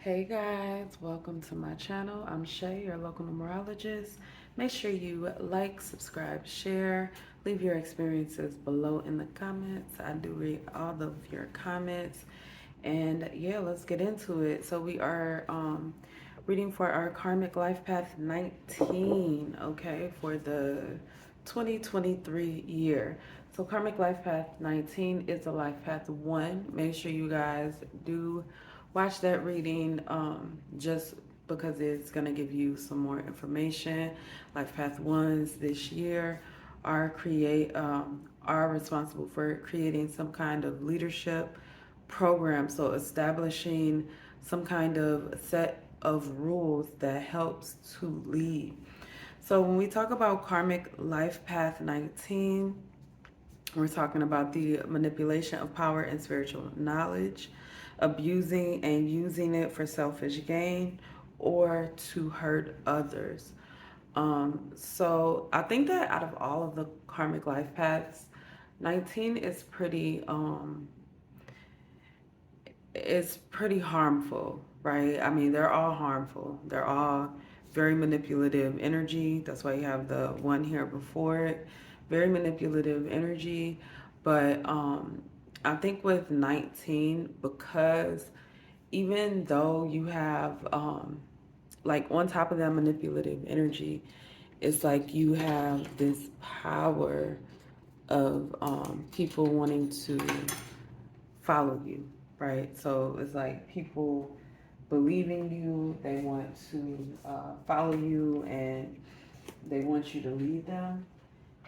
Hey guys, welcome to my channel. I'm Shay, your local numerologist. Make sure you like, subscribe, share, leave your experiences below in the comments. I do read all of your comments. And yeah, let's get into it. So we are reading for our Karmic Life Path 19, okay, for the 2023 year. So Karmic Life Path 19 is a Life Path 1. Make sure you guys do watch that reading just because it's going to give you some more information. Life Path 1s this year are responsible for creating some kind of leadership program, so establishing some kind of set of rules that helps to lead. So when we talk about Karmic Life Path 19, we're talking about the manipulation of power and spiritual knowledge, abusing and using it for selfish gain or to hurt others. So I think that out of all of the karmic life paths, 19 is pretty harmful, right? I mean, they're all harmful. They're all very manipulative energy. That's why you have the one here before it. Very manipulative energy. But I think with 19, because even though you have, like, on top of that manipulative energy, it's like you have this power of people wanting to follow you, right? So it's like people believe in you, they want to follow you, and they want you to lead them.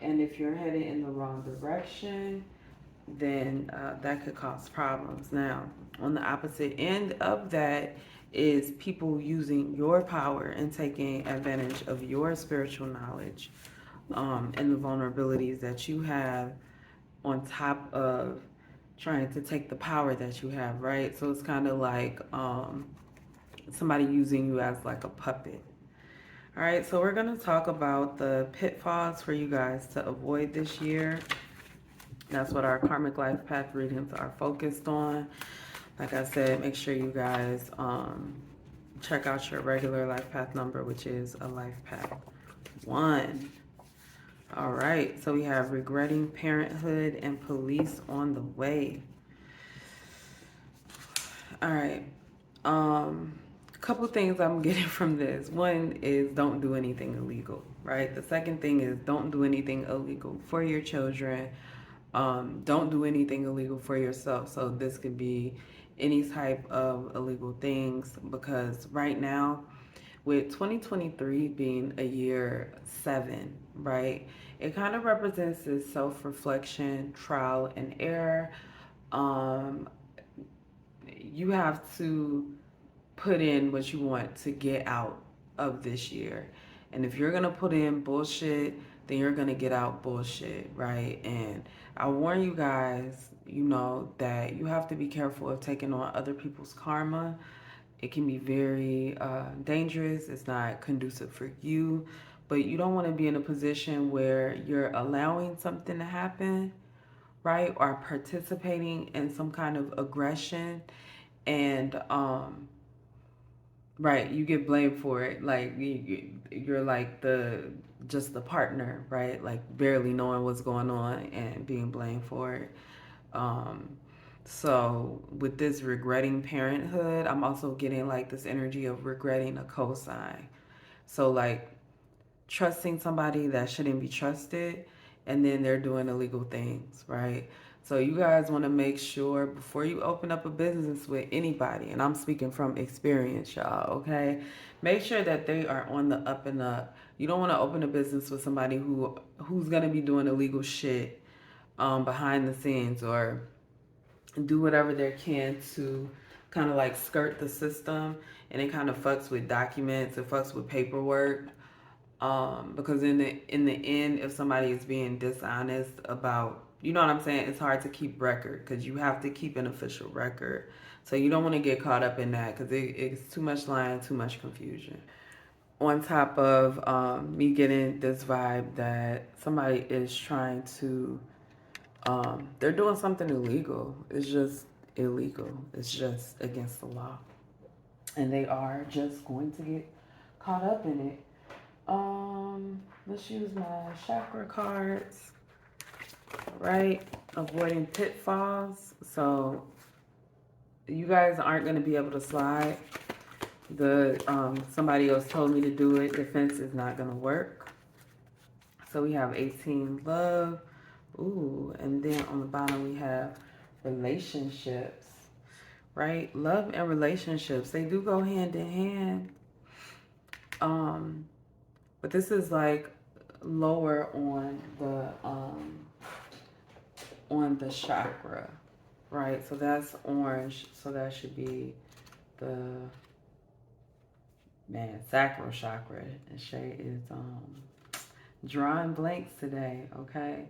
And if you're headed in the wrong direction, then that could cause problems. Now, on the opposite end of that is people using your power and taking advantage of your spiritual knowledge and the vulnerabilities that you have on top of trying to take the power that you have, right? So it's kind of like somebody using you as like a puppet. All right, so we're going to talk about the pitfalls for you guys to avoid this year. That's what our karmic life path readings are focused on. Like I said, make sure you guys check out your regular life path number, which is a life path 1. All right, so we have regretting parenthood and police on the way. All right. A couple things I'm getting from this. One is don't do anything illegal, right? The second thing is don't do anything illegal for your children. Don't do anything illegal for yourself. So this could be any type of illegal things, because right now, with 2023 being a year 7, right? It kind of represents this self-reflection, trial and error. Um, you have to put in what you want to get out of this year. And if you're going to put in bullshit, then you're going to get out bullshit, right? And I warn you guys, that you have to be careful of taking on other people's karma. It can be very dangerous. It's not conducive for you. But you don't want to be in a position where you're allowing something to happen, right? Or participating in some kind of aggression. And right, you get blamed for it. Like you're like just the partner, right? Like barely knowing what's going on and being blamed for it. Um, so with this regretting parenthood, I'm also getting like this energy of regretting a cosign. So like trusting somebody that shouldn't be trusted, and then they're doing illegal things, right? So you guys want to make sure before you open up a business with anybody, and I'm speaking from experience, y'all, okay? Make sure that they are on the up and up. You don't want to open a business with somebody who's going to be doing illegal shit behind the scenes, or do whatever they can to kind of like skirt the system, and it kind of fucks with documents, it fucks with paperwork, because in the end, if somebody is being dishonest about, you know what I'm saying, it's hard to keep record because you have to keep an official record. So you don't want to get caught up in that because it's too much lying, too much confusion. On top of me getting this vibe that somebody is trying to, they're doing something illegal. It's just illegal. It's just against the law. and they are just going to get caught up in it. Let's use my chakra cards, right? Avoiding pitfalls. So you guys aren't going to be able to slide. Somebody else told me to do it. The fence is not going to work. So we have 18, love. Ooh, and then on the bottom we have relationships, right? Love and relationships, they do go hand in hand. But this is like lower on the chakra, right? So that's orange. So that should be the sacral chakra. And Shay is drawing blanks today, okay?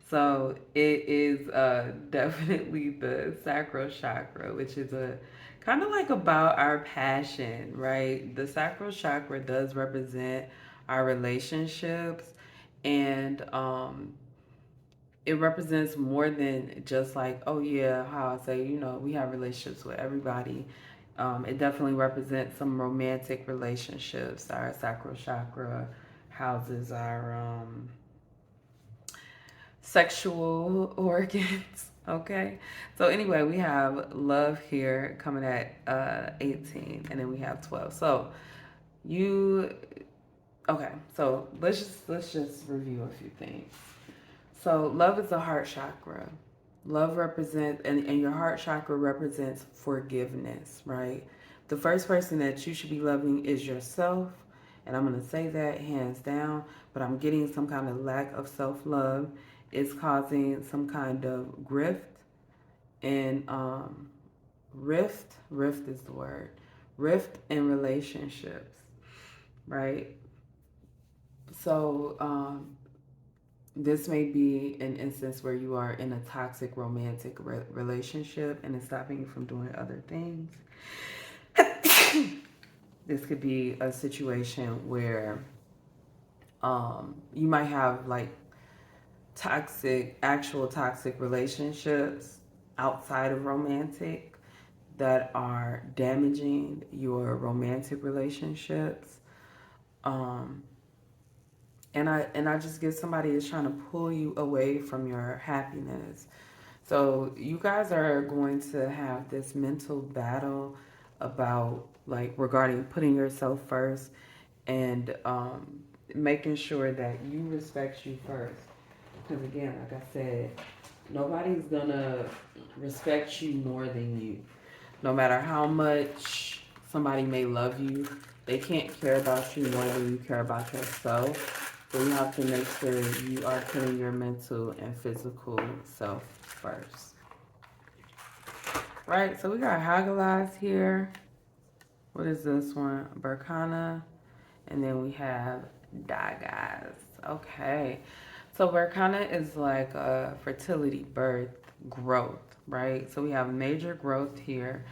So it is definitely the sacral chakra, which is a kind of like about our passion, right? The sacral chakra does represent our relationships, and it represents more than just like, oh yeah, how I say, we have relationships with everybody. It definitely represents some romantic relationships. Our sacral chakra houses our sexual organs. Okay. So anyway, we have love here coming at 18, and then we have 12. So you okay, so let's just review a few things. So love is the heart chakra. Love represents, and your heart chakra represents forgiveness, right? The first person that you should be loving is yourself. And I'm going to say that hands down, but I'm getting some kind of lack of self love. It's causing some kind of grift and rift is the word, rift in relationships, right? So, this may be an instance where you are in a toxic romantic relationship and it's stopping you from doing other things. This could be a situation where you might have like actual toxic relationships outside of romantic that are damaging your romantic relationships. Um, and I just get somebody is trying to pull you away from your happiness. So you guys are going to have this mental battle about like regarding putting yourself first and making sure that you respect you first. Because again, like I said, nobody's gonna respect you more than you. No matter how much somebody may love you, they can't care about you more than you care about yourself. So you have to make sure you are putting your mental and physical self first. Right, so we got Hagalaz here. What is this one? Berkana. And then we have Dagas. Okay. So Berkana is like a fertility, birth, growth, right? So we have major growth here.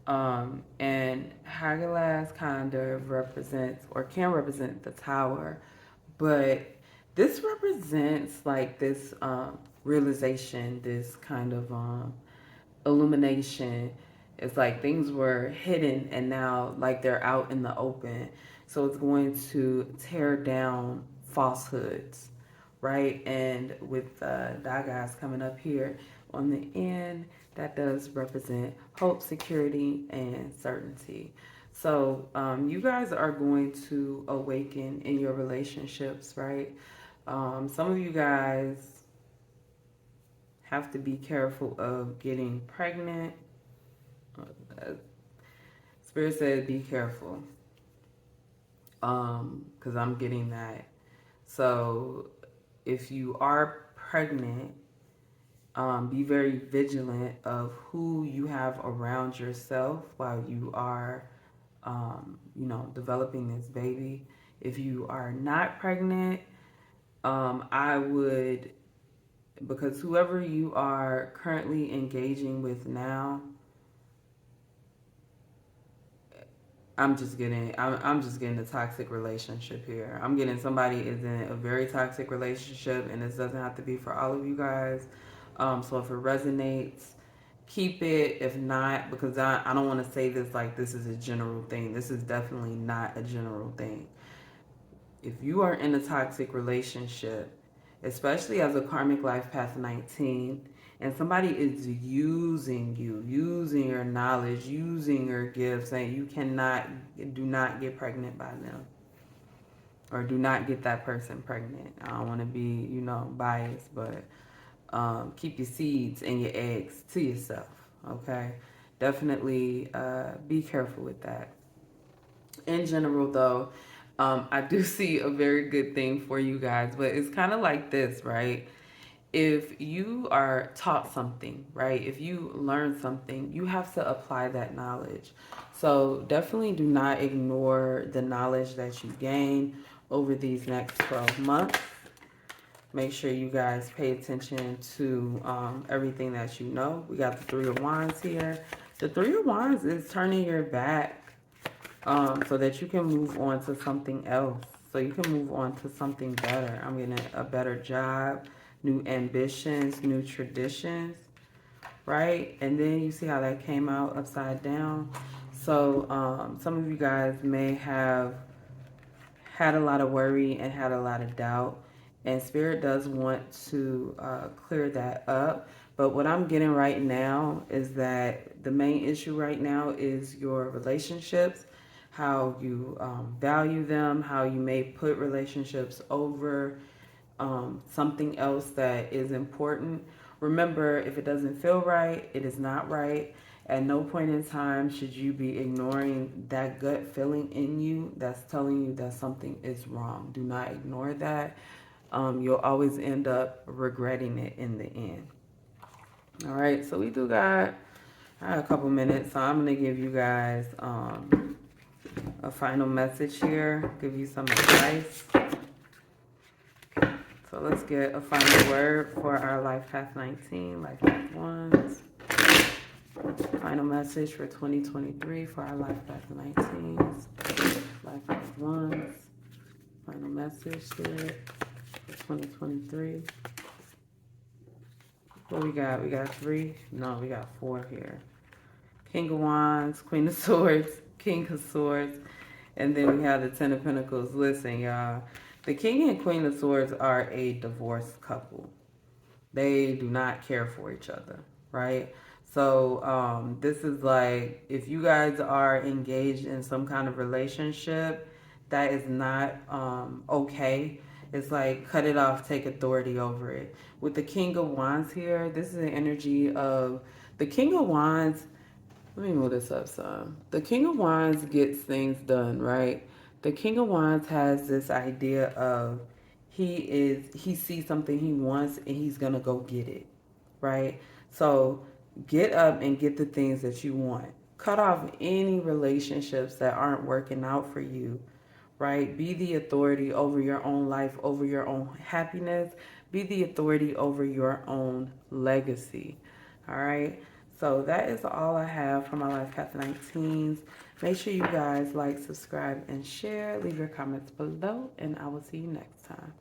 And Hagalaz kind of represents or can represent the tower, but this represents like this realization, this kind of illumination. It's like things were hidden and now like they're out in the open. So it's going to tear down falsehoods, right? And with Dagas coming up here on the end, that does represent hope, security, and certainty. So you guys are going to awaken in your relationships, right? Some of you guys have to be careful of getting pregnant. Spirit said be careful. Because I'm getting that. So if you are pregnant, be very vigilant of who you have around yourself while you are, developing this baby. If you are not pregnant, I would, because whoever you are currently engaging with now, I'm just getting a toxic relationship here. I'm getting somebody is in a very toxic relationship, and this doesn't have to be for all of you guys. So if it resonates, keep it. If not, because I don't want to say this like this is a general thing. This is definitely not a general thing. If you are in a toxic relationship, especially as a Karmic Life Path 19, and somebody is using you, using your knowledge, using your gifts, and you cannot, do not get pregnant by them. Or do not get that person pregnant. I don't want to be, biased, but keep your seeds and your eggs to yourself, okay? Definitely be careful with that. In general, though, I do see a very good thing for you guys, but it's kind of like this, right? If you are taught something, right? If you learn something, you have to apply that knowledge. So definitely do not ignore the knowledge that you gain over these next 12 months. Make sure you guys pay attention to everything that you know. We got the Three of Wands here. The Three of Wands is turning your back so that you can move on to something else. So you can move on to something better. I'm getting a better job, new ambitions, new traditions, right? And then you see how that came out upside down. So some of you guys may have had a lot of worry and had a lot of doubt. And Spirit does want to clear that up. But what I'm getting right now is that the main issue right now is your relationships, how you value them, how you may put relationships over something else that is important. Remember, if it doesn't feel right, it is not right. At no point in time should you be ignoring that gut feeling in you that's telling you that something is wrong. Do not ignore that. You'll always end up regretting it in the end. All right, so I have a couple minutes, so I'm going to give you guys a final message here, give you some advice. So let's get a final word for our Life Path 19, Life Path 1. Final message for 2023 for our Life Path 19, Life Path 1. Final message here for 2023. What we got? We got 3? No, we got 4 here. King of Wands, Queen of Swords, King of Swords, and then we have the Ten of Pentacles. Listen, y'all. The King and Queen of Swords are a divorced couple. They do not care for each other, right? So this is like, if you guys are engaged in some kind of relationship that is not okay, it's like cut it off, take authority over it. With the King of Wands here, this is an energy of the King of Wands. Let me move this up some. The King of Wands gets things done, right? The King of Wands has this idea of he sees something he wants and he's gonna go get it, right? So get up and get the things that you want. Cut off any relationships that aren't working out for you, right? Be the authority over your own life, over your own happiness. Be the authority over your own legacy, all right? So that is all I have for my Life Path 19s. Make sure you guys like, subscribe, and share. Leave your comments below, and I will see you next time.